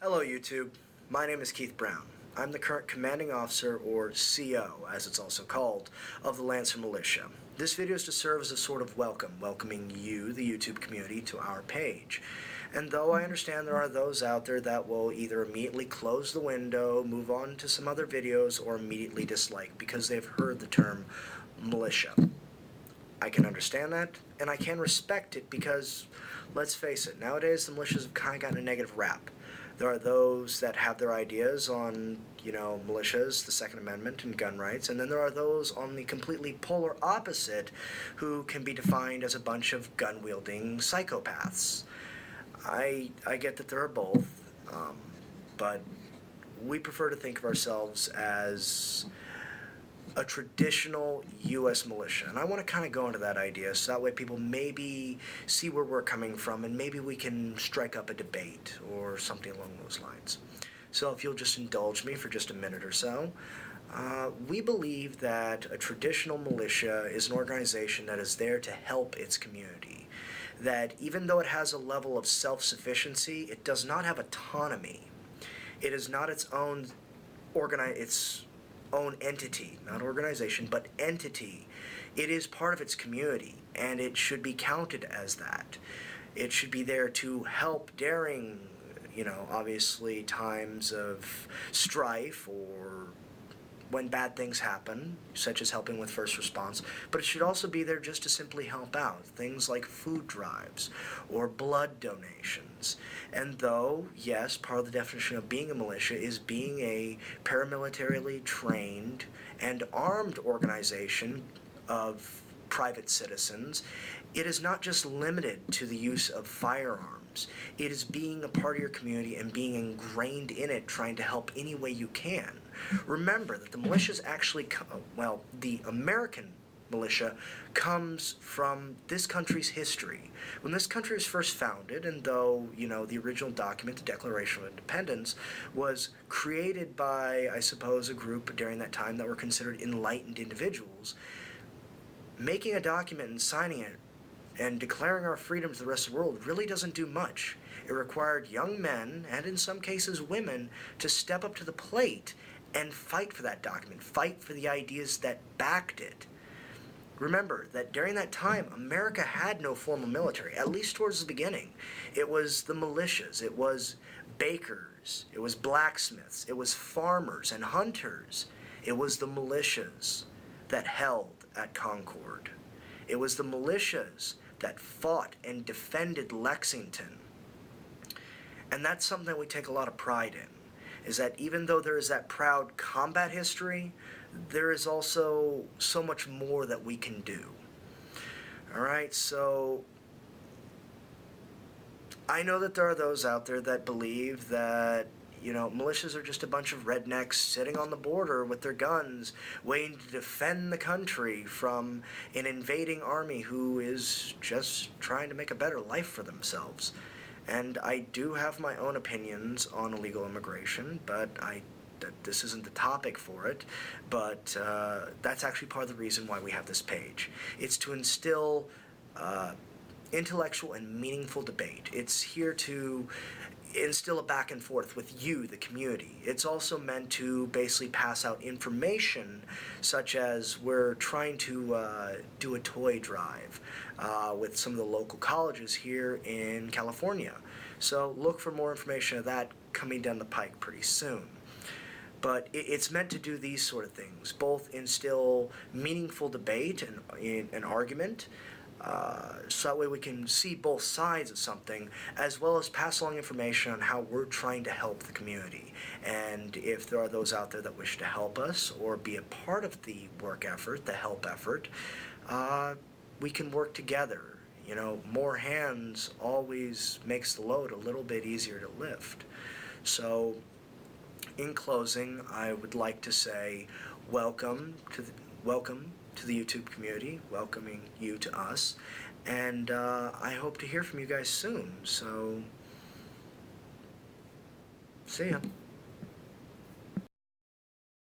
Hello YouTube, my name is Keith Brown. I'm the current commanding officer, or CO as it's also called, of the LANCER Militia. This video is to serve as a sort of welcoming you, the YouTube community, to our page. And though I understand there are those out there that will either immediately close the window, move on to some other videos, or immediately dislike because they've heard the term militia. I can understand that, and I can respect it because, let's face it, nowadays the militias have kind of gotten a negative rap. There are those that have their ideas on, militias, the Second Amendment, and gun rights, and then there are those on the completely polar opposite who can be defined as a bunch of gun-wielding psychopaths. I get that there are both, but we prefer to think of ourselves as a traditional U.S. militia, and I want to kind of go into that idea so that way people maybe see where we're coming from and maybe we can strike up a debate or something along those lines. So if you'll just indulge me for just a minute or so, we believe that a traditional militia is an organization that is there to help its community, that even though it has a level of self-sufficiency, it does not have autonomy. It is not its own own entity, not organization, but entity. It is part of its community, and it should be counted as that. It should be there to help during, obviously times of strife or when bad things happen, such as helping with first response, but it should also be there just to simply help out. Things like food drives or blood donations. And though, yes, part of the definition of being a militia is being a paramilitarily trained and armed organization of private citizens, it is not just limited to the use of firearms. It is being a part of your community and being ingrained in it, trying to help any way you can. Remember that the militias actually, the American militia comes from this country's history. When this country was first founded, and though, the original document, the Declaration of Independence, was created by, I suppose, a group during that time that were considered enlightened individuals, making a document and signing it and declaring our freedom to the rest of the world really doesn't do much. It required young men, and in some cases women, to step up to the plate and fight for that document, fight for the ideas that backed it. Remember that during that time, America had no formal military, at least towards the beginning. It was the militias, it was bakers, it was blacksmiths, it was farmers and hunters. It was the militias that held at Concord. It was the militias that fought and defended Lexington. And that's something that we take a lot of pride in, is that even though there is that proud combat history, there is also so much more that we can do. Alright, so I know that there are those out there that believe that militias are just a bunch of rednecks sitting on the border with their guns, waiting to defend the country from an invading army who is just trying to make a better life for themselves. And I do have my own opinions on illegal immigration, but this isn't the topic for it, but that's actually part of the reason why we have this page. It's to instill intellectual and meaningful debate. It's here to instill a back and forth with you, the community. It's also meant to basically pass out information, such as we're trying to do a toy drive with some of the local colleges here in California. So look for more information of that coming down the pike pretty soon. But it's meant to do these sort of things, both instill meaningful debate and argument, so that way we can see both sides of something, as well as pass along information on how we're trying to help the community. And if there are those out there that wish to help us or be a part of the work effort, the help effort, we can work together. More hands always makes the load a little bit easier to lift. So in closing, I would like to say welcome to the YouTube community, welcoming you to us, and I hope to hear from you guys soon. So, see ya.